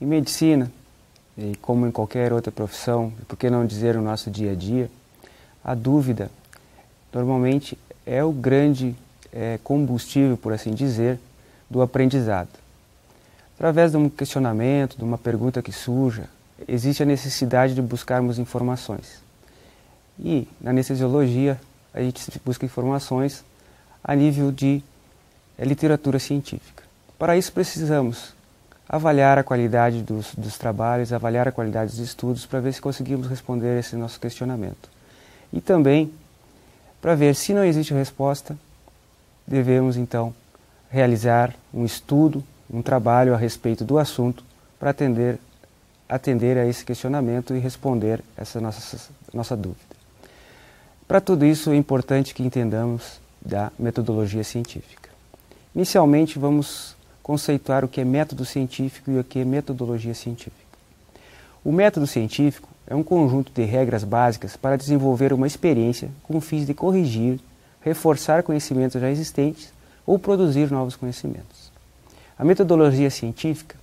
Em medicina, e como em qualquer outra profissão, e por que não dizer no nosso dia a dia, a dúvida normalmente é o grande combustível, por assim dizer, do aprendizado. Através de um questionamento, de uma pergunta que surja, existe a necessidade de buscarmos informações. E na anestesiologia a gente busca informações a nível de literatura científica. Para isso precisamos avaliar a qualidade dos trabalhos, avaliar a qualidade dos estudos para ver se conseguimos responder esse nosso questionamento. E também para ver se não existe resposta, devemos então realizar um estudo, um trabalho a respeito do assunto para atender a esse questionamento e responder essa nossa dúvida. Para tudo isso é importante que entendamos da metodologia científica. Inicialmente vamos conceituar o que é método científico e o que é metodologia científica. O método científico é um conjunto de regras básicas para desenvolver uma experiência com fins de corrigir, reforçar conhecimentos já existentes ou produzir novos conhecimentos. A metodologia científica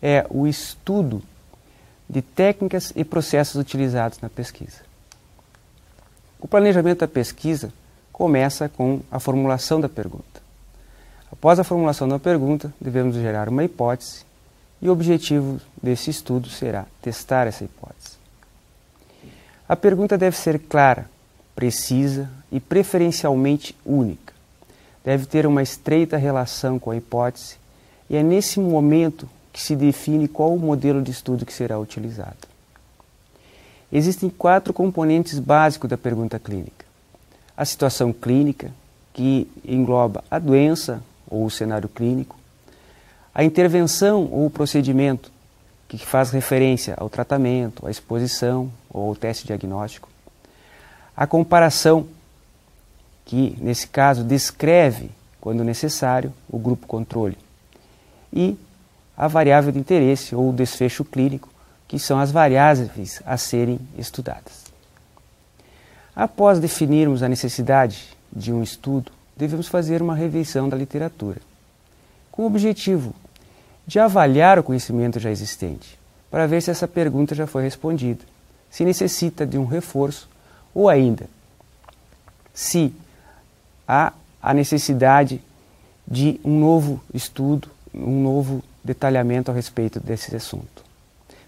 é o estudo de técnicas e processos utilizados na pesquisa. O planejamento da pesquisa começa com a formulação da pergunta. Após a formulação da pergunta, devemos gerar uma hipótese e o objetivo desse estudo será testar essa hipótese. A pergunta deve ser clara, precisa e preferencialmente única. Deve ter uma estreita relação com a hipótese e é nesse momento que se define qual o modelo de estudo que será utilizado. Existem 4 componentes básicos da pergunta clínica. A situação clínica, que engloba a doença ou o cenário clínico, a intervenção ou o procedimento, que faz referência ao tratamento, à exposição ou ao teste diagnóstico, a comparação, que nesse caso descreve, quando necessário, o grupo controle, e a variável de interesse ou o desfecho clínico, que são as variáveis a serem estudadas. Após definirmos a necessidade de um estudo, devemos fazer uma revisão da literatura, com o objetivo de avaliar o conhecimento já existente, para ver se essa pergunta já foi respondida, se necessita de um reforço ou ainda se há a necessidade de um novo estudo, um novo detalhamento a respeito desse assunto.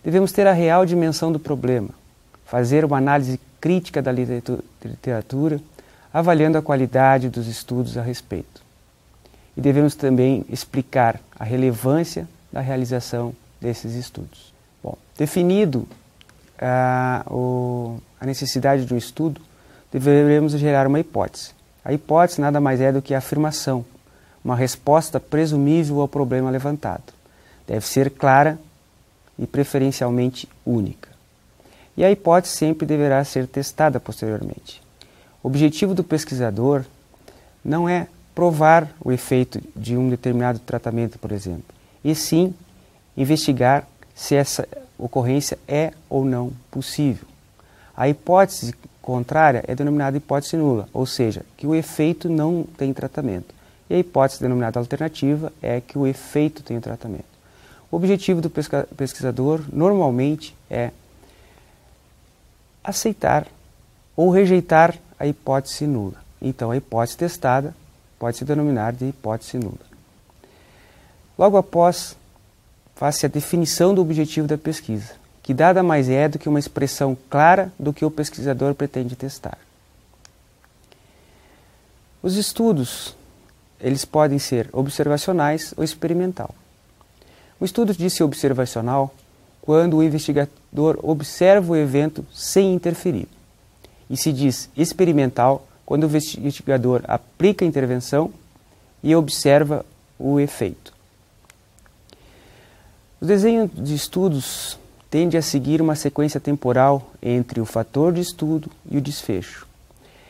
Devemos ter a real dimensão do problema, fazer uma análise crítica da literatura, avaliando a qualidade dos estudos a respeito. E devemos também explicar a relevância da realização desses estudos. Bom, definido a necessidade de um estudo, devemos gerar uma hipótese. A hipótese nada mais é do que a afirmação, uma resposta presumível ao problema levantado. Deve ser clara e preferencialmente única. E a hipótese sempre deverá ser testada posteriormente. O objetivo do pesquisador não é provar o efeito de um determinado tratamento, por exemplo, e sim investigar se essa ocorrência é ou não possível. A hipótese contrária é denominada hipótese nula, ou seja, que o efeito não tem tratamento. E a hipótese denominada alternativa é que o efeito tem tratamento. O objetivo do pesquisador normalmente é aceitar ou rejeitar a hipótese nula. Então, a hipótese testada pode se denominar de hipótese nula. Logo após, faz-se a definição do objetivo da pesquisa, que nada mais é do que uma expressão clara do que o pesquisador pretende testar. Os estudos, eles podem ser observacionais ou experimental. O estudo diz ser observacional quando o investigador observa o evento sem interferir. E se diz experimental quando o investigador aplica a intervenção e observa o efeito. O desenho de estudos tende a seguir uma sequência temporal entre o fator de estudo e o desfecho.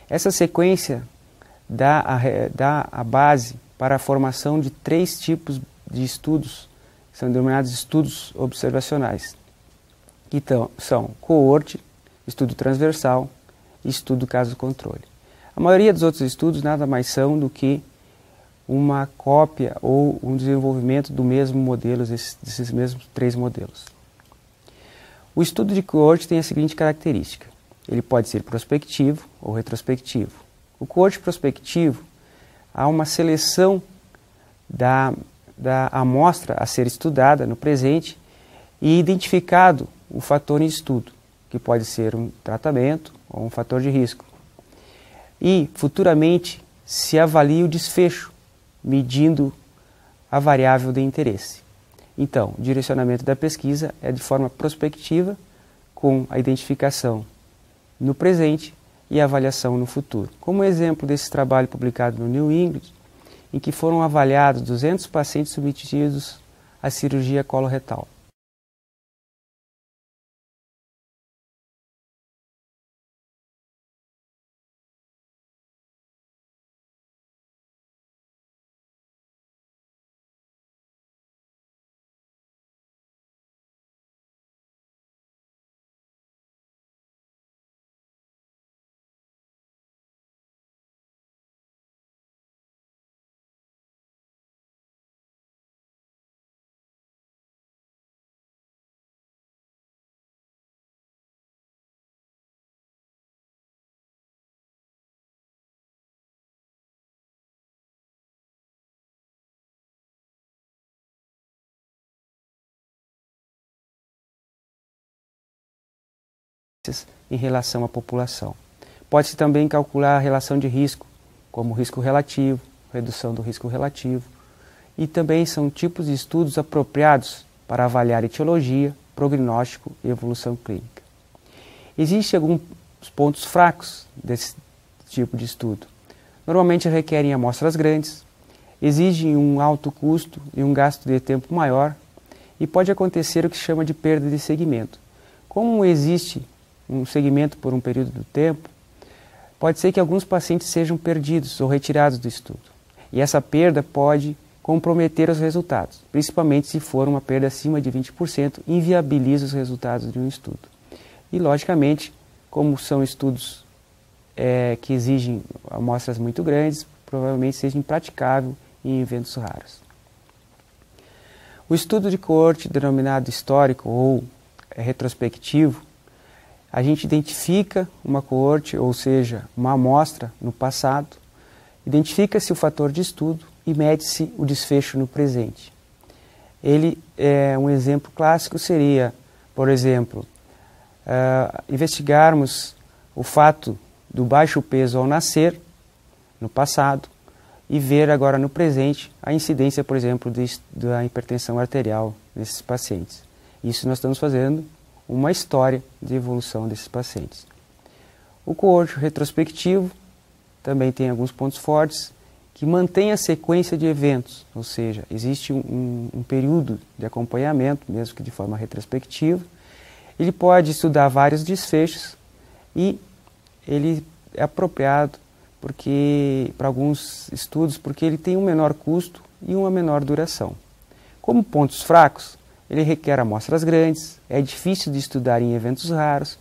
Essa sequência dá a base para a formação de 3 tipos de estudos, que são denominados estudos observacionais. Então, são coorte, estudo transversal e estudo caso-controle. A maioria dos outros estudos nada mais são do que uma cópia ou um desenvolvimento do mesmo modelo, desses mesmos 3 modelos. O estudo de coorte tem a seguinte característica: ele pode ser prospectivo ou retrospectivo. O coorte prospectivo, há uma seleção da amostra a ser estudada no presente e identificado o fator em estudo, que pode ser um tratamento ou um fator de risco. E, futuramente, se avalia o desfecho, medindo a variável de interesse. Então, o direcionamento da pesquisa é de forma prospectiva, com a identificação no presente e a avaliação no futuro. Como exemplo desse trabalho publicado no New England, em que foram avaliados 200 pacientes submetidos à cirurgia coloretal. Em relação à população. Pode-se também calcular a relação de risco, como risco relativo, redução do risco relativo, e também são tipos de estudos apropriados para avaliar etiologia, prognóstico e evolução clínica. Existem alguns pontos fracos desse tipo de estudo. Normalmente requerem amostras grandes, exigem um alto custo e um gasto de tempo maior, e pode acontecer o que se chama de perda de segmento. Como existe um segmento por um período do tempo, pode ser que alguns pacientes sejam perdidos ou retirados do estudo. E essa perda pode comprometer os resultados, principalmente se for uma perda acima de 20%, inviabiliza os resultados de um estudo. E, logicamente, como são estudos que exigem amostras muito grandes, provavelmente seja impraticável em eventos raros. O estudo de coorte, denominado histórico ou retrospectivo, a gente identifica uma coorte, ou seja, uma amostra no passado, identifica-se o fator de estudo e mede-se o desfecho no presente. Um exemplo clássico seria, por exemplo, investigarmos o fato do baixo peso ao nascer, no passado, e ver agora no presente a incidência, por exemplo, da hipertensão arterial nesses pacientes. Isso nós estamos fazendo uma história de evolução desses pacientes. O coorte retrospectivo também tem alguns pontos fortes que mantém a sequência de eventos, ou seja, existe um período de acompanhamento, mesmo que de forma retrospectiva. Ele pode estudar vários desfechos e ele é apropriado para alguns estudos porque ele tem um menor custo e uma menor duração. Como pontos fracos, ele requer amostras grandes, é difícil de estudar em eventos raros,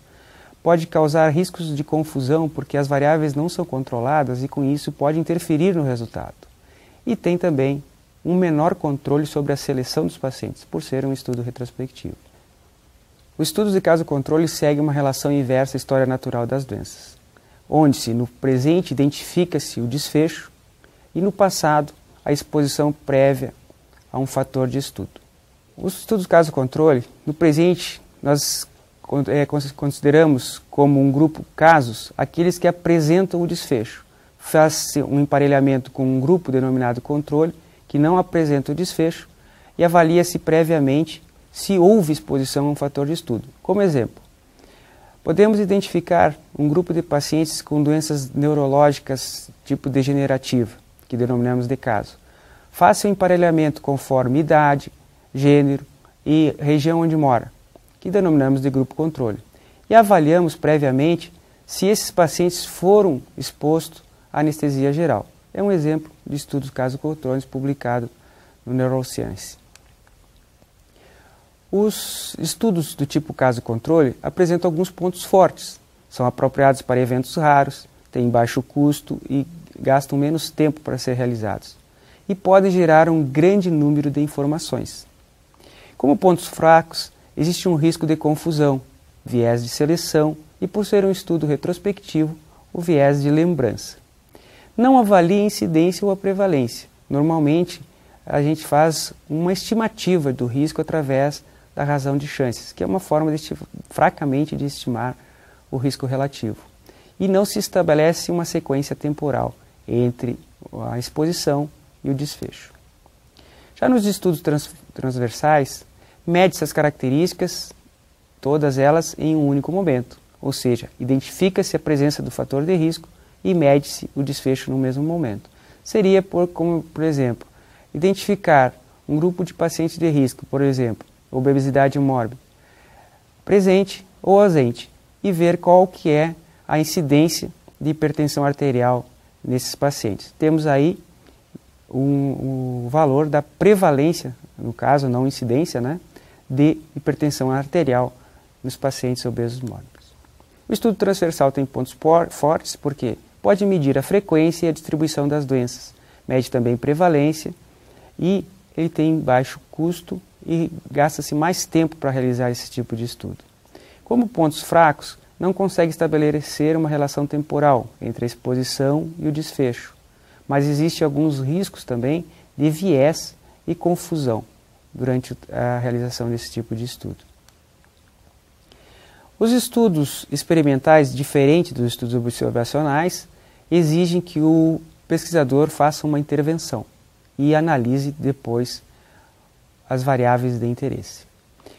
pode causar riscos de confusão porque as variáveis não são controladas e com isso pode interferir no resultado. E tem também um menor controle sobre a seleção dos pacientes, por ser um estudo retrospectivo. O estudo de caso-controle segue uma relação inversa à história natural das doenças, onde-se no presente identifica-se o desfecho e no passado a exposição prévia a um fator de estudo. Os estudos de caso-controle, no presente, nós consideramos como um grupo casos aqueles que apresentam o desfecho. Faz-se um emparelhamento com um grupo denominado controle, que não apresenta o desfecho, e avalia-se previamente se houve exposição a um fator de estudo. Como exemplo, podemos identificar um grupo de pacientes com doenças neurológicas tipo degenerativa, que denominamos de caso. Faça o emparelhamento conforme idade, gênero e região onde mora, que denominamos de grupo controle. E avaliamos previamente se esses pacientes foram expostos à anestesia geral. É um exemplo de estudo de caso-controle publicado no Neuroscience. Os estudos do tipo caso-controle apresentam alguns pontos fortes. São apropriados para eventos raros, têm baixo custo e gastam menos tempo para ser realizados. e podem gerar um grande número de informações. Como pontos fracos, existe um risco de confusão, viés de seleção e, por ser um estudo retrospectivo, o viés de lembrança. Não avalie a incidência ou a prevalência. Normalmente, a gente faz uma estimativa do risco através da razão de chances, que é uma forma fracamente de estimar o risco relativo. E não se estabelece uma sequência temporal entre a exposição e o desfecho. Já nos estudos transversais, mede-se as características, todas elas em um único momento, ou seja, identifica-se a presença do fator de risco e mede-se o desfecho no mesmo momento. Seria, como, por exemplo, identificar um grupo de pacientes de risco, por exemplo, obesidade mórbida, presente ou ausente, e ver qual que é a incidência de hipertensão arterial nesses pacientes. Temos aí o valor da prevalência, no caso, não incidência, né, de hipertensão arterial nos pacientes obesos mórbidos. O estudo transversal tem pontos fortes porque pode medir a frequência e a distribuição das doenças, mede também prevalência e ele tem baixo custo e gasta-se mais tempo para realizar esse tipo de estudo. Como pontos fracos, não consegue estabelecer uma relação temporal entre a exposição e o desfecho, mas existem alguns riscos também de viés e confusão durante a realização desse tipo de estudo. Os estudos experimentais, diferentes dos estudos observacionais, exigem que o pesquisador faça uma intervenção e analise depois as variáveis de interesse.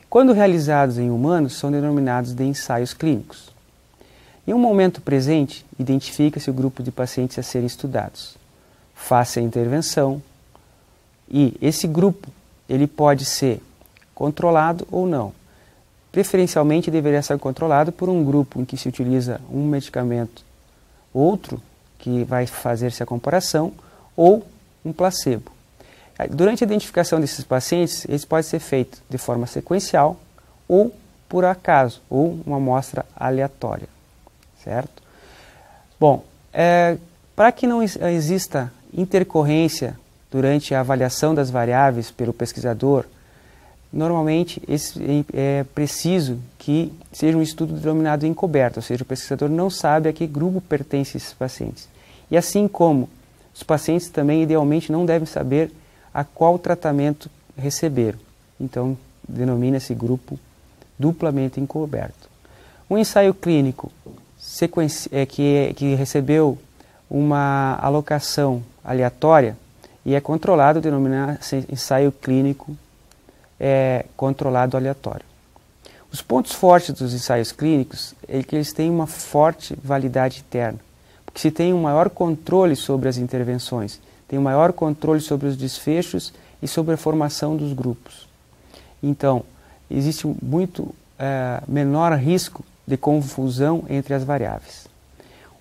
Quando realizados em humanos, são denominados de ensaios clínicos. Em um momento presente, identifica-se o grupo de pacientes a serem estudados. Faça a intervenção e esse grupo ele pode ser controlado ou não. Preferencialmente deveria ser controlado por um grupo em que se utiliza um medicamento, outro que vai fazer-se a comparação, ou um placebo. Durante a identificação desses pacientes, eles podem ser feitos de forma sequencial ou por acaso, ou uma amostra aleatória, certo? Bom, para que não exista intercorrência durante a avaliação das variáveis pelo pesquisador, normalmente é preciso que seja um estudo denominado encoberto, ou seja, o pesquisador não sabe a que grupo pertencem esses pacientes. E assim como os pacientes também, idealmente, não devem saber a qual tratamento receberam. Então, denomina-se grupo duplamente encoberto. Um ensaio clínico que recebeu uma alocação aleatória e é controlado, denomina-se ensaio clínico controlado aleatório. Os pontos fortes dos ensaios clínicos é que eles têm uma forte validade interna, porque se tem um maior controle sobre as intervenções, tem um maior controle sobre os desfechos e sobre a formação dos grupos. Então, existe muito menor risco de confusão entre as variáveis.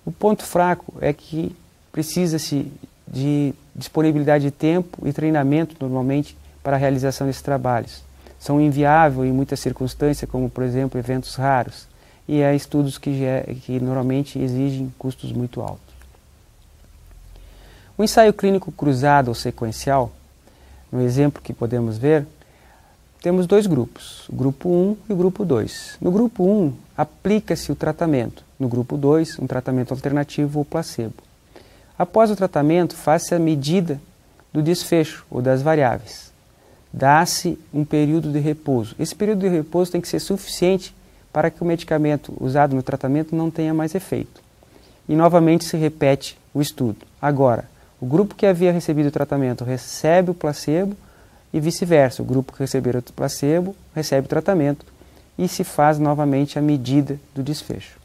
O ponto fraco é que precisa-se de disponibilidade de tempo e treinamento, normalmente, para a realização desses trabalhos. São inviáveis em muitas circunstâncias, como, por exemplo, eventos raros, e há estudos que normalmente exigem custos muito altos. O ensaio clínico cruzado ou sequencial, no exemplo que podemos ver, temos dois grupos, o grupo 1 e o grupo 2. No grupo 1, aplica-se o tratamento. No grupo 2, um tratamento alternativo ou placebo. Após o tratamento, faz-se a medida do desfecho ou das variáveis. Dá-se um período de repouso. Esse período de repouso tem que ser suficiente para que o medicamento usado no tratamento não tenha mais efeito. E novamente se repete o estudo. Agora, o grupo que havia recebido o tratamento recebe o placebo e vice-versa. O grupo que recebeu o placebo recebe o tratamento e se faz novamente a medida do desfecho.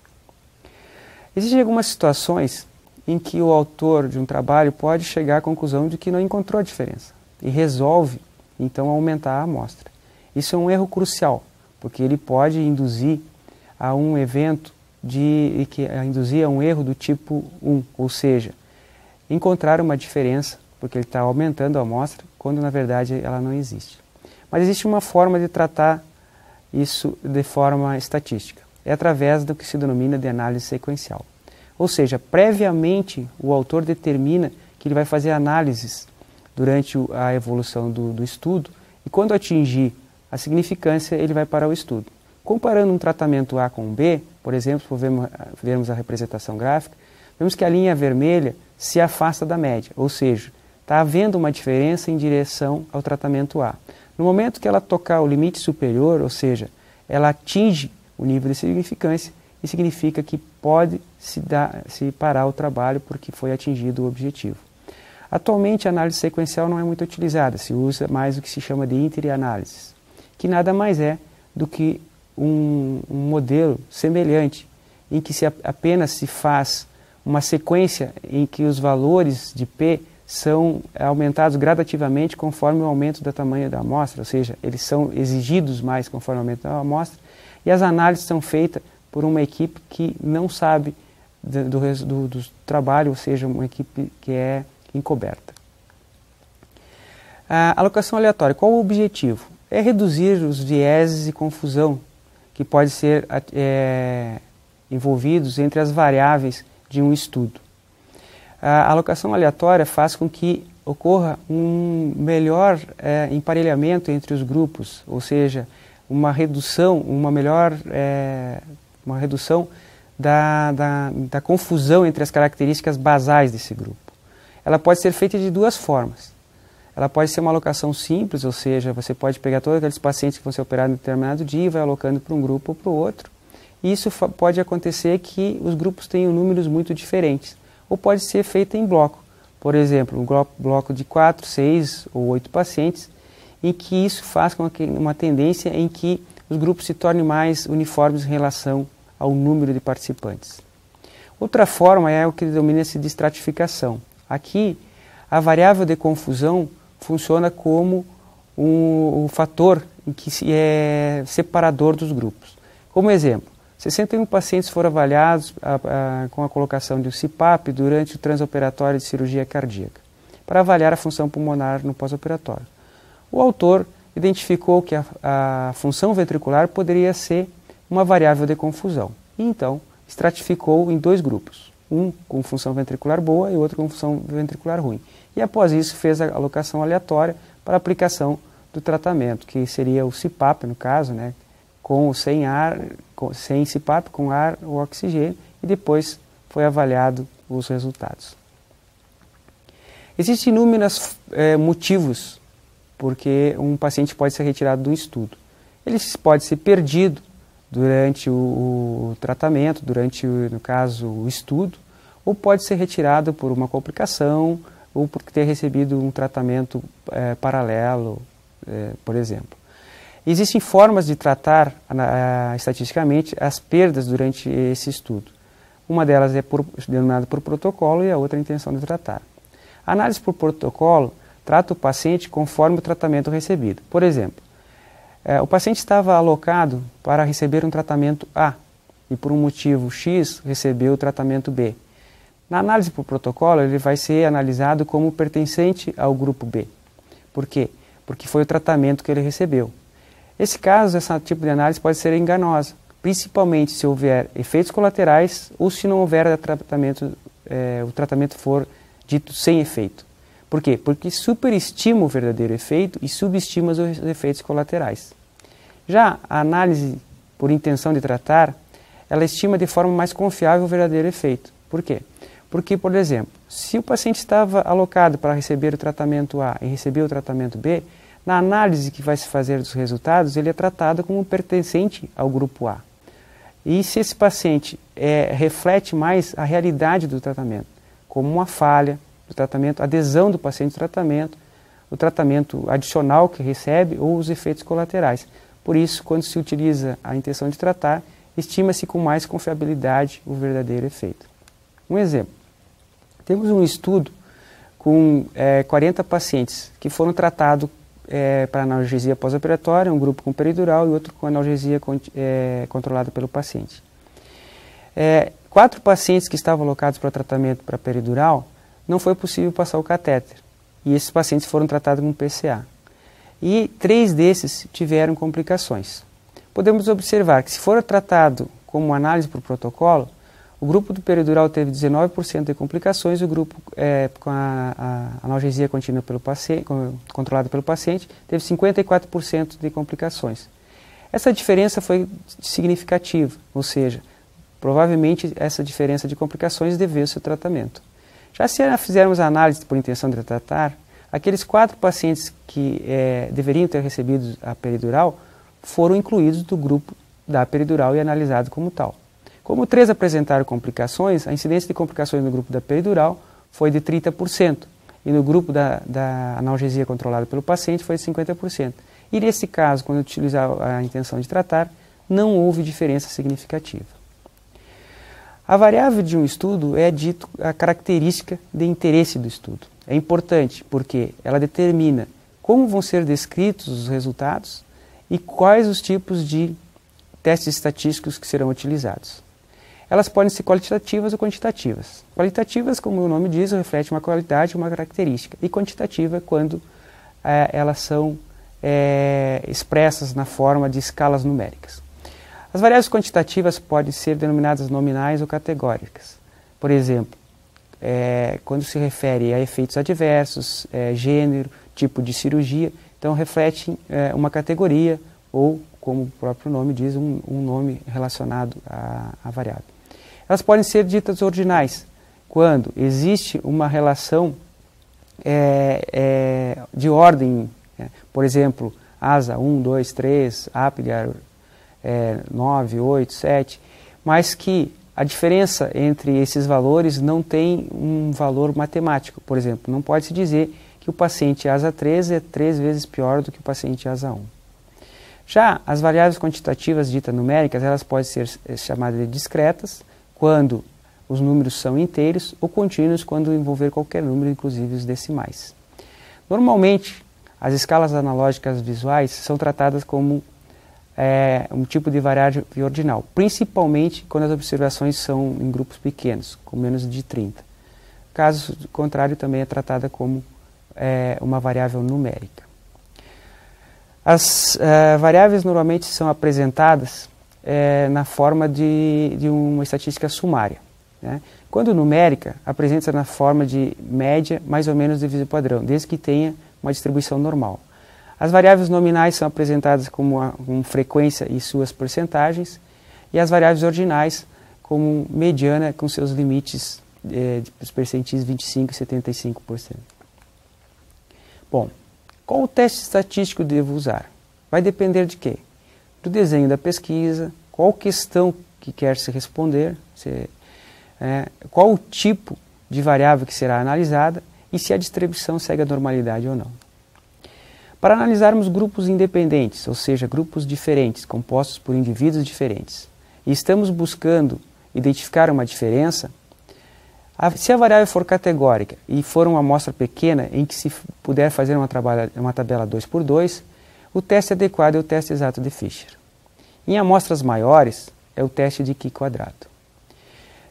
Existem algumas situações em que o autor de um trabalho pode chegar à conclusão de que não encontrou a diferença e resolve, então, aumentar a amostra. Isso é um erro crucial, porque ele pode induzir a um evento induzir a um erro do tipo 1, ou seja, encontrar uma diferença, porque ele está aumentando a amostra, quando na verdade ela não existe. Mas existe uma forma de tratar isso de forma estatística. É através do que se denomina de análise sequencial. Ou seja, previamente o autor determina que ele vai fazer análises durante a evolução do estudo, e quando atingir a significância, ele vai parar o estudo. Comparando um tratamento A com B, por exemplo, se vermos a representação gráfica, vemos que a linha vermelha se afasta da média, ou seja, está havendo uma diferença em direção ao tratamento A. No momento que ela tocar o limite superior, ou seja, ela atinge o nível de significância, isso significa que pode se parar o trabalho porque foi atingido o objetivo. Atualmente a análise sequencial não é muito utilizada, se usa mais o que se chama de inter-análises, que nada mais é do que um modelo semelhante, em que apenas se faz uma sequência em que os valores de P são aumentados gradativamente conforme o aumento do tamanho da amostra, ou seja, eles são exigidos mais conforme o aumento da amostra, e as análises são feitas por uma equipe que não sabe do trabalho, ou seja, uma equipe que é encoberta. A alocação aleatória, qual o objetivo? É reduzir os vieses e confusão que pode ser envolvidos entre as variáveis de um estudo. A alocação aleatória faz com que ocorra um melhor emparelhamento entre os grupos, ou seja, uma redução da confusão entre as características basais desse grupo. Ela pode ser feita de duas formas. Ela pode ser uma alocação simples, ou seja, você pode pegar todos aqueles pacientes que vão ser operados em determinado dia e vai alocando para um grupo ou para o outro. E isso pode acontecer que os grupos tenham números muito diferentes. Ou pode ser feita em bloco. Por exemplo, um bloco de 4, 6 ou 8 pacientes, em que isso faz com que uma tendência em que os grupos se tornem mais uniformes em relação ao número de participantes. Outra forma é o que denomina-se de estratificação. Aqui, a variável de confusão funciona como um fator em que é separador dos grupos. Como exemplo, 61 pacientes foram avaliados com a colocação de um CPAP durante o transoperatório de cirurgia cardíaca, para avaliar a função pulmonar no pós-operatório. O autor identificou que a função ventricular poderia ser uma variável de confusão, e então estratificou em dois grupos, um com função ventricular boa e outro com função ventricular ruim. E após isso fez a alocação aleatória para a aplicação do tratamento, que seria o CPAP no caso, né, com ou sem ar, sem CPAP, com ar ou oxigênio, e depois foi avaliado os resultados. Existem inúmeros motivos porque um paciente pode ser retirado do estudo. Ele pode ser perdido durante o tratamento, durante, no caso, o estudo, ou pode ser retirado por uma complicação ou por ter recebido um tratamento paralelo, por exemplo. Existem formas de tratar estatisticamente as perdas durante esse estudo. Uma delas é denominada por protocolo e a outra é a intenção de tratar. A análise por protocolo trata o paciente conforme o tratamento recebido. Por exemplo, o paciente estava alocado para receber um tratamento A e por um motivo X recebeu o tratamento B. Na análise por protocolo ele vai ser analisado como pertencente ao grupo B. Por quê? Porque foi o tratamento que ele recebeu. Esse tipo de análise pode ser enganosa, principalmente se houver efeitos colaterais ou se não houver o tratamento for dito sem efeito. Por quê? Porque superestima o verdadeiro efeito e subestima os efeitos colaterais. Já a análise por intenção de tratar, ela estima de forma mais confiável o verdadeiro efeito. Por quê? Porque, por exemplo, se o paciente estava alocado para receber o tratamento A e recebeu o tratamento B, na análise que vai se fazer dos resultados, ele é tratado como pertencente ao grupo A. E se esse paciente reflete mais a realidade do tratamento, como uma falha do tratamento, adesão do paciente ao tratamento, o tratamento adicional que recebe ou os efeitos colaterais. Por isso, quando se utiliza a intenção de tratar, estima-se com mais confiabilidade o verdadeiro efeito. Um exemplo, temos um estudo com 40 pacientes que foram tratados para analgesia pós-operatória, um grupo com peridural e outro com analgesia controlada pelo paciente. 4 pacientes que estavam alocados para tratamento para peridural, não foi possível passar o catéter, e esses pacientes foram tratados com PCA. E 3 desses tiveram complicações. Podemos observar que se for tratado como análise por protocolo, O grupo do peridural teve 19% de complicações, o grupo com a analgesia contínua controlada pelo paciente teve 54% de complicações. Essa diferença foi significativa, ou seja, provavelmente essa diferença de complicações deveu-se ao tratamento. Já se fizermos a análise por intenção de tratar, aqueles 4 pacientes que deveriam ter recebido a peridural foram incluídos do grupo da peridural e analisados como tal. Como 3 apresentaram complicações, a incidência de complicações no grupo da peridural foi de 30%, e no grupo da analgesia controlada pelo paciente foi de 50%. E nesse caso, quando utilizar a intenção de tratar, não houve diferença significativa. A variável de um estudo é dito a característica de interesse do estudo. É importante porque ela determina como vão ser descritos os resultados e quais os tipos de testes estatísticos que serão utilizados. Elas podem ser qualitativas ou quantitativas. Qualitativas, como o nome diz, refletem uma qualidade, uma característica. E quantitativa é quando elas são expressas na forma de escalas numéricas. As variáveis quantitativas podem ser denominadas nominais ou categóricas. Por exemplo, quando se refere a efeitos adversos, gênero, tipo de cirurgia, então refletem uma categoria ou, como o próprio nome diz, um nome relacionado à variável. Elas podem ser ditas ordinais, quando existe uma relação de ordem, por exemplo, ASA 1, 2, 3, APGAR 9, 8, 7, mas que a diferença entre esses valores não tem um valor matemático. Por exemplo, não pode-se dizer que o paciente ASA 3 é 3 vezes pior do que o paciente ASA 1. Já as variáveis quantitativas ditas numéricas, elas podem ser chamadas de discretas, quando os números são inteiros, ou contínuos, quando envolver qualquer número, inclusive os decimais. Normalmente, as escalas analógicas visuais são tratadas como um tipo de variável ordinal, principalmente quando as observações são em grupos pequenos, com menos de 30. Caso contrário, também é tratada como uma variável numérica. As variáveis normalmente são apresentadas na forma de uma estatística sumária. Né? Quando numérica, apresenta-se na forma de média mais ou menos divisível padrão, desde que tenha uma distribuição normal. As variáveis nominais são apresentadas como frequência e suas percentagens, e as variáveis ordinais como mediana com seus limites dos percentis 25% e 75%. Bom, qual o teste estatístico devo usar? Vai depender de quê? Do desenho da pesquisa, qual questão que quer se responder, qual o tipo de variável que será analisada e se a distribuição segue a normalidade ou não. Para analisarmos grupos independentes, ou seja, grupos diferentes, compostos por indivíduos diferentes, e estamos buscando identificar uma diferença, se a variável for categórica e for uma amostra pequena em que se puder fazer uma tabela 2x2, o teste adequado é o teste exato de Fisher. Em amostras maiores, é o teste de Chi-quadrado.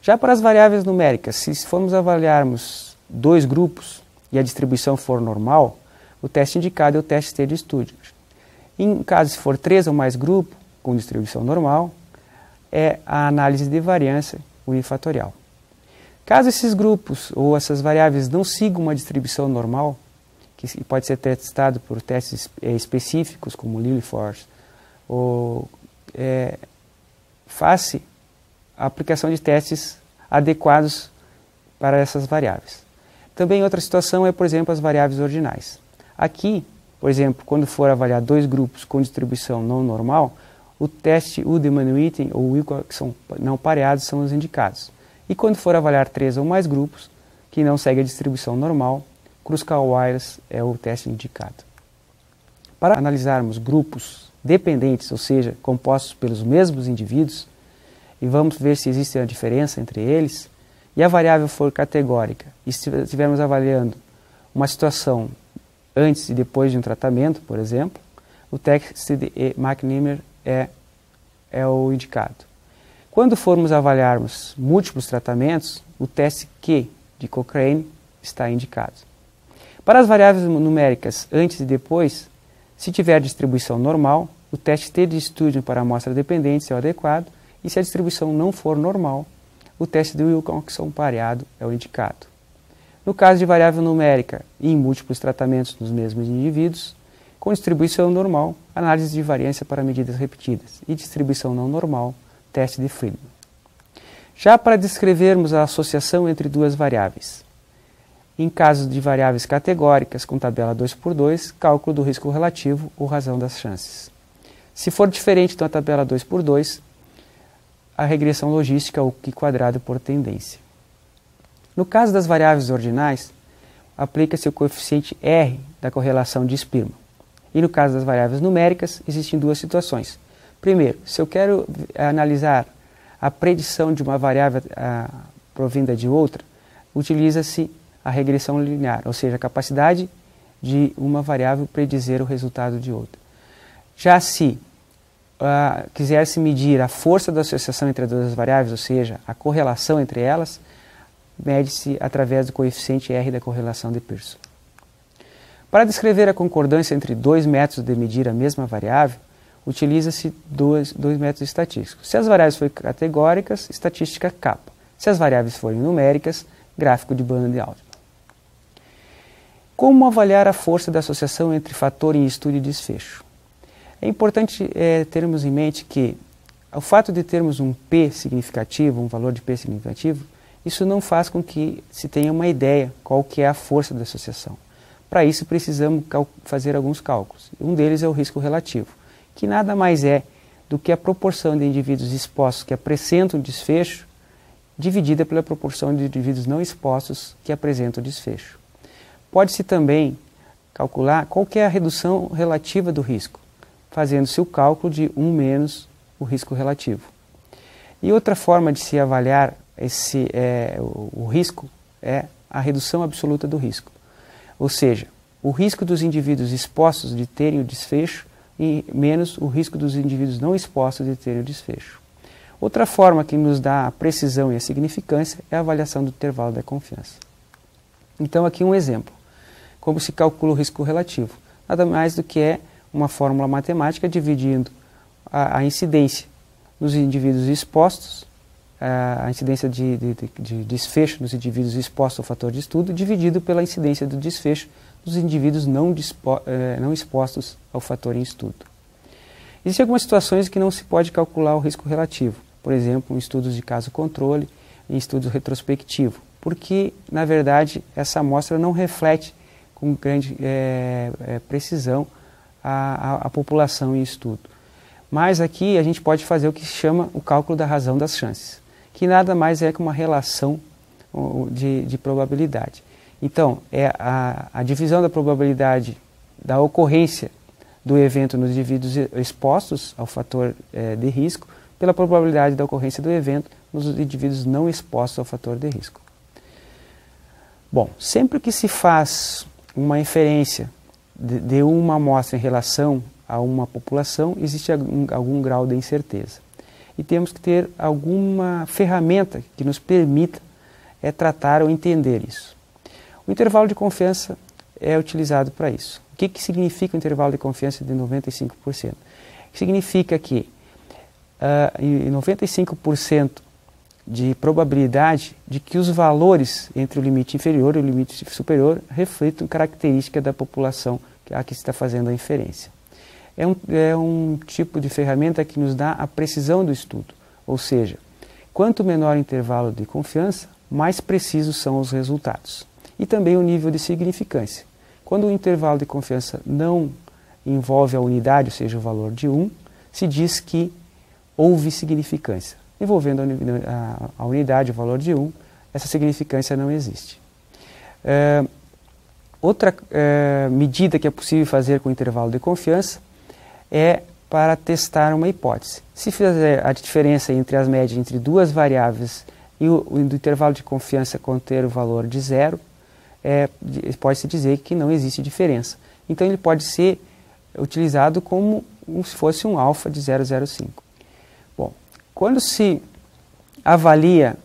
Já para as variáveis numéricas, se formos avaliarmos 2 grupos e a distribuição for normal, o teste indicado é o teste T de Studium. Em caso se for 3 ou mais grupos, com distribuição normal, é a análise de variância unifatorial. Caso esses grupos ou essas variáveis não sigam uma distribuição normal, que pode ser testado por testes específicos, como Lilliefors, ou faça a aplicação de testes adequados para essas variáveis. Também outra situação é, por exemplo, as variáveis ordinais. Aqui, por exemplo, quando for avaliar 2 grupos com distribuição não normal, o teste Ullmann-Witten ou Wilcoxon não pareados são os indicados. E quando for avaliar 3 ou mais grupos que não seguem a distribuição normal, Kruskal-Wallis é o teste indicado. Para analisarmos grupos dependentes, ou seja, compostos pelos mesmos indivíduos, e vamos ver se existe uma diferença entre eles, e a variável for categórica, e se estivermos avaliando uma situação antes e depois de um tratamento, por exemplo, o teste de McNamara é o indicado. Quando formos avaliarmos múltiplos tratamentos, o teste Q de Cochrane está indicado. Para as variáveis numéricas antes e depois, se tiver distribuição normal, o teste T de Studium para amostra dependente é o adequado, e se a distribuição não for normal, o teste de Wilcoxon pareado é o indicado. No caso de variável numérica e em múltiplos tratamentos nos mesmos indivíduos, com distribuição normal, análise de variância para medidas repetidas, e distribuição não normal, teste de Friedman. Já para descrevermos a associação entre duas variáveis, em casos de variáveis categóricas com tabela 2x2, cálculo do risco relativo ou razão das chances. Se for diferente da tabela 2x2, a regressão logística ou Q quadrado por tendência. No caso das variáveis ordinais, aplica-se o coeficiente R da correlação de Spearman. E no caso das variáveis numéricas, existem duas situações. Primeiro, se eu quero analisar a predição de uma variável provinda de outra, utiliza-se a regressão linear, ou seja, a capacidade de uma variável predizer o resultado de outra. Já se quiser-se medir a força da associação entre as duas variáveis, ou seja, a correlação entre elas, mede-se através do coeficiente R da correlação de Pearson. Para descrever a concordância entre dois métodos de medir a mesma variável, utiliza-se dois métodos estatísticos. Se as variáveis forem categóricas, estatística capa. Se as variáveis forem numéricas, gráfico de banda de Altman. Como avaliar a força da associação entre fator em estudo e desfecho? É importante termos em mente que o fato de termos um P significativo, um valor de P significativo, isso não faz com que se tenha uma ideia qual que é a força da associação. Para isso precisamos fazer alguns cálculos. Um deles é o risco relativo, que nada mais é do que a proporção de indivíduos expostos que apresentam desfecho dividida pela proporção de indivíduos não expostos que apresentam desfecho. Pode-se também calcular qual que é a redução relativa do risco, fazendo-se o cálculo de 1 menos o risco relativo. E outra forma de se avaliar o risco é a redução absoluta do risco. Ou seja, o risco dos indivíduos expostos de terem o desfecho e menos o risco dos indivíduos não expostos de terem o desfecho. Outra forma que nos dá a precisão e a significância é a avaliação do intervalo da confiança. Então aqui um exemplo. Como se calcula o risco relativo? Nada mais do que é uma fórmula matemática dividindo a incidência nos indivíduos expostos, a incidência de desfecho nos indivíduos expostos ao fator de estudo, dividido pela incidência do desfecho dos indivíduos não expostos ao fator em estudo. Existem algumas situações que não se pode calcular o risco relativo, por exemplo, em estudos de caso-controle, em estudos retrospectivos, porque, na verdade, essa amostra não reflete com grande precisão a população em estudo. Mas aqui a gente pode fazer o que se chama o cálculo da razão das chances, que nada mais é que uma relação de probabilidade. Então, é a divisão da probabilidade da ocorrência do evento nos indivíduos expostos ao fator de risco pela probabilidade da ocorrência do evento nos indivíduos não expostos ao fator de risco. Bom, sempre que se faz uma inferência de uma amostra em relação a uma população, existe algum grau de incerteza. E temos que ter alguma ferramenta que nos permita tratar ou entender isso. O intervalo de confiança é utilizado para isso. O que significa o intervalo de confiança de 95%? Significa que em 95% de probabilidade de que os valores entre o limite inferior e o limite superior reflitam característica da população a que se está fazendo a inferência. É um tipo de ferramenta que nos dá a precisão do estudo, ou seja, quanto menor o intervalo de confiança, mais precisos são os resultados. E também o nível de significância. Quando o intervalo de confiança não envolve a unidade, ou seja, o valor de 1, se diz que houve significância. Envolvendo a unidade, o valor de 1, essa significância não existe. Outra medida que é possível fazer com o intervalo de confiança é para testar uma hipótese. Se fizer a diferença entre as médias entre duas variáveis e o intervalo de confiança conter o valor de 0, pode-se dizer que não existe diferença. Então ele pode ser utilizado como se fosse um alfa de 0,05. Bom, quando se avalia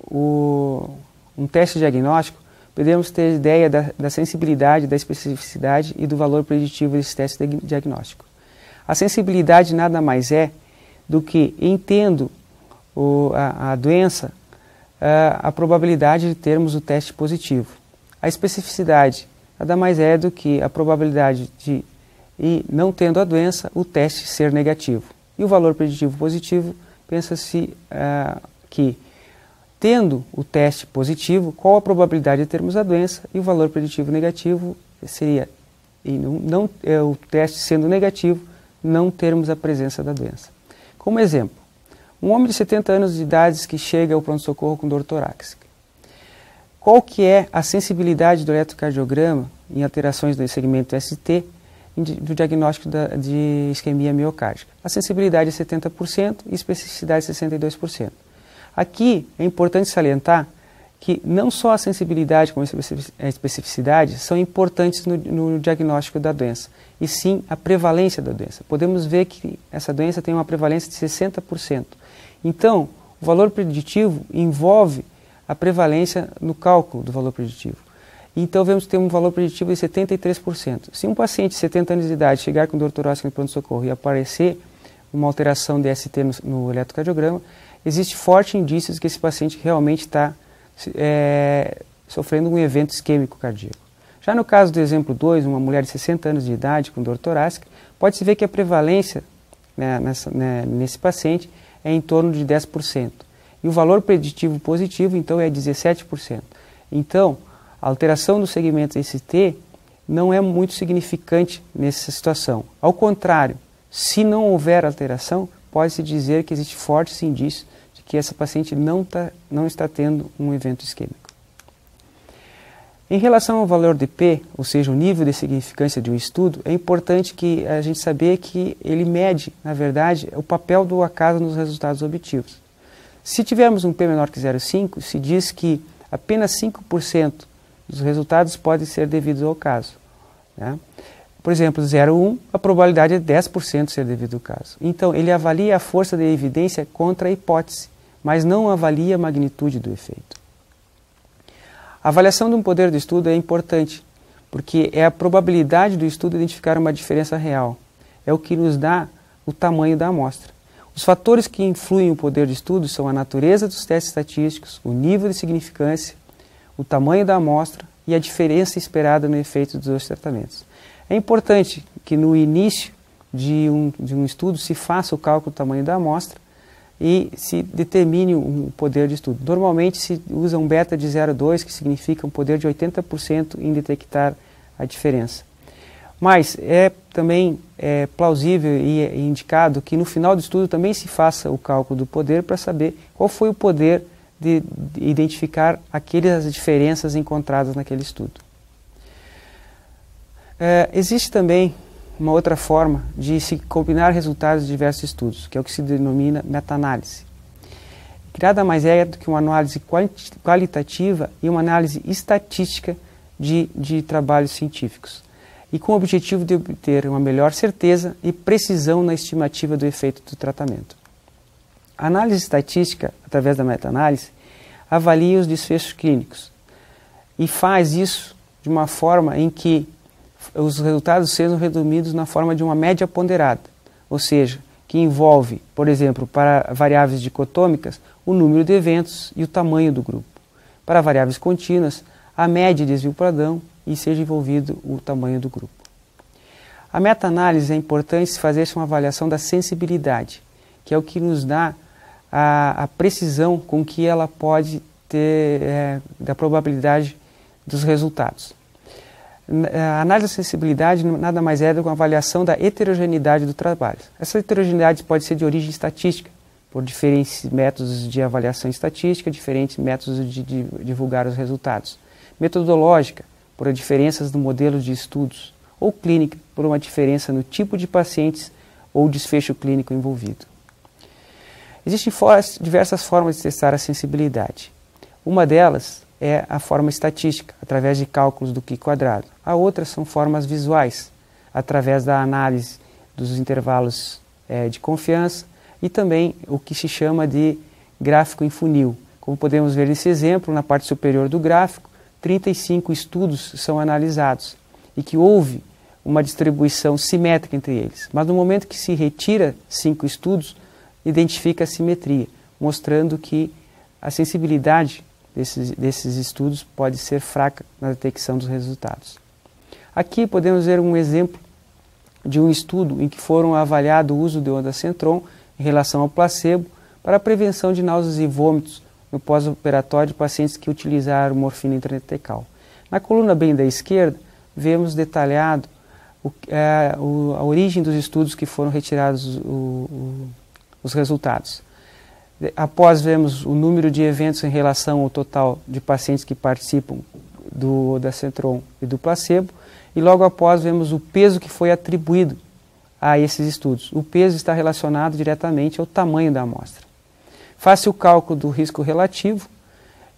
um teste diagnóstico, podemos ter ideia da sensibilidade, da especificidade e do valor preditivo desse teste diagnóstico. A sensibilidade nada mais é do que entendo a doença, a probabilidade de termos o teste positivo. A especificidade nada mais é do que a probabilidade de, e não tendo a doença, o teste ser negativo. E o valor preditivo positivo, pensa-se que, tendo o teste positivo, qual a probabilidade de termos a doença, e o valor preditivo negativo seria, o teste sendo negativo, não termos a presença da doença. Como exemplo, um homem de 70 anos de idade que chega ao pronto-socorro com dor torácica. Qual que é a sensibilidade do eletrocardiograma em alterações do segmento ST do diagnóstico de isquemia miocárdica? A sensibilidade é 70% e especificidade 62%. Aqui é importante salientar que não só a sensibilidade como a especificidade são importantes no diagnóstico da doença, e sim a prevalência da doença. Podemos ver que essa doença tem uma prevalência de 60%. Então, o valor preditivo envolve a prevalência no cálculo do valor preditivo. Então, vamos ter um valor preditivo de 73%. Se um paciente de 70 anos de idade chegar com dor torácica no pronto-socorro e aparecer uma alteração de ST no eletrocardiograma, existe forte indícios que esse paciente realmente está sofrendo um evento isquêmico cardíaco. Já no caso do exemplo 2, uma mulher de 60 anos de idade com dor torácica, pode-se ver que a prevalência nesse paciente é em torno de 10%. E o valor preditivo positivo, então, é 17%. Então, a alteração do segmento ST não é muito significante nessa situação. Ao contrário, se não houver alteração, pode-se dizer que existe fortes indícios de que essa paciente não está tendo um evento isquêmico. Em relação ao valor de P, ou seja, o nível de significância de um estudo, é importante que a gente saber que ele mede, na verdade, o papel do acaso nos resultados obtidos. Se tivermos um P menor que 0,5, se diz que apenas 5% dos resultados podem ser devidos ao caso. Né? Por exemplo, 0,1, a probabilidade é 10% de ser devido ao caso. Então, ele avalia a força da evidência contra a hipótese, mas não avalia a magnitude do efeito. A avaliação de um poder do estudo é importante, porque é a probabilidade do estudo identificar uma diferença real. É o que nos dá o tamanho da amostra. Os fatores que influem no poder de estudo são a natureza dos testes estatísticos, o nível de significância, o tamanho da amostra e a diferença esperada no efeito dos dois tratamentos. É importante que no início de um estudo se faça o cálculo do tamanho da amostra e se determine um poder de estudo. Normalmente se usa um beta de 0,2, que significa um poder de 80% em detectar a diferença. Mas é também plausível e é indicado que no final do estudo também se faça o cálculo do poder para saber qual foi o poder de identificar aquelas diferenças encontradas naquele estudo. Existe também uma outra forma de se combinar resultados de diversos estudos, que é o que se denomina meta-análise. Que nada mais é do que uma análise qualitativa e uma análise estatística de trabalhos científicos, e com o objetivo de obter uma melhor certeza e precisão na estimativa do efeito do tratamento. A análise estatística, através da meta-análise, avalia os desfechos clínicos e faz isso de uma forma em que os resultados sejam resumidos na forma de uma média ponderada, ou seja, que envolve, por exemplo, para variáveis dicotômicas, o número de eventos e o tamanho do grupo. Para variáveis contínuas, a média de desvio padrão e seja envolvido o tamanho do grupo. A meta-análise é importante se fazer uma avaliação da sensibilidade, que é o que nos dá a precisão com que ela pode ter da probabilidade dos resultados. A análise da sensibilidade nada mais é do que uma avaliação da heterogeneidade do trabalho. Essa heterogeneidade pode ser de origem estatística, por diferentes métodos de avaliação estatística, diferentes métodos de divulgar os resultados. Metodológica, por diferenças no modelo de estudos, ou clínica, por uma diferença no tipo de pacientes ou desfecho clínico envolvido. Existem diversas formas de testar a sensibilidade. Uma delas é a forma estatística, através de cálculos do Q². A outra são formas visuais, através da análise dos intervalos de confiança e também o que se chama de gráfico em funil. Como podemos ver nesse exemplo, na parte superior do gráfico, 35 estudos são analisados e que houve uma distribuição simétrica entre eles. Mas no momento que se retira 5 estudos, identifica a simetria. mostrando que a sensibilidade desses estudos pode ser fraca na detecção dos resultados. Aqui podemos ver um exemplo de um estudo em que foram avaliado o uso de ondansetron em relação ao placebo para a prevenção de náuseas e vômitos no pós-operatório de pacientes que utilizaram morfina intratecal. Na coluna bem da esquerda, vemos detalhado a origem dos estudos que foram retirados os resultados. Após vemos o número de eventos em relação ao total de pacientes que participam do ondansetron e do placebo, e logo após vemos o peso que foi atribuído a esses estudos. O peso está relacionado diretamente ao tamanho da amostra. Faz-se o cálculo do risco relativo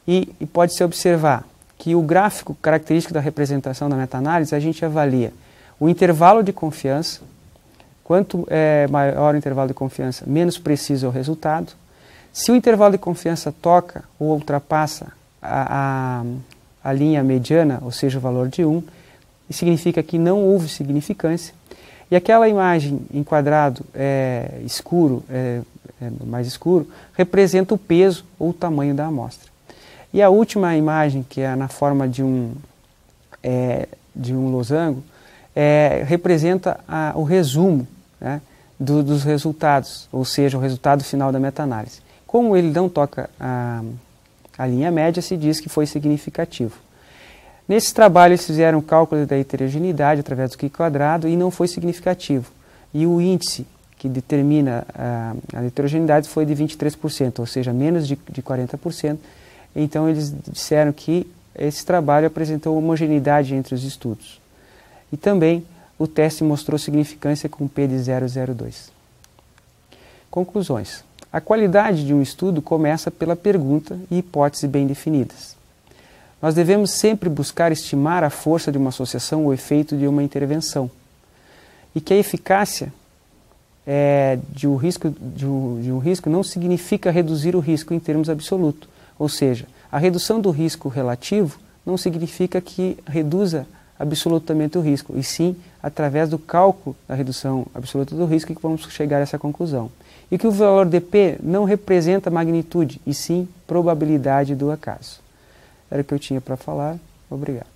e pode-se observar que o gráfico característico da representação da meta-análise, a gente avalia o intervalo de confiança. Quanto maior o intervalo de confiança, menos preciso é o resultado. Se o intervalo de confiança toca ou ultrapassa a linha mediana, ou seja, o valor de 1, significa que não houve significância. E aquela imagem em quadrado escuro, mais escuro, representa o peso ou o tamanho da amostra. E a última imagem, que é na forma de um losango, representa o resumo, né, dos resultados, ou seja, o resultado final da meta-análise. Como ele não toca a linha média, se diz que foi significativo. Nesse trabalho eles fizeram o cálculo da heterogeneidade através do Q² e não foi significativo. E o índice que determina a heterogeneidade foi de 23%, ou seja, menos de 40%. Então eles disseram que esse trabalho apresentou homogeneidade entre os estudos. E também o teste mostrou significância com P de 0,02. Conclusões. A qualidade de um estudo começa pela pergunta e hipótese bem definidas. Nós devemos sempre buscar estimar a força de uma associação ou efeito de uma intervenção. E que a eficácia de um risco não significa reduzir o risco em termos absolutos. Ou seja, a redução do risco relativo não significa que reduza absolutamente o risco, e sim através do cálculo da redução absoluta do risco que vamos chegar a essa conclusão. E que o valor de P não representa magnitude, e sim probabilidade do acaso. Era o que eu tinha para falar. Obrigado.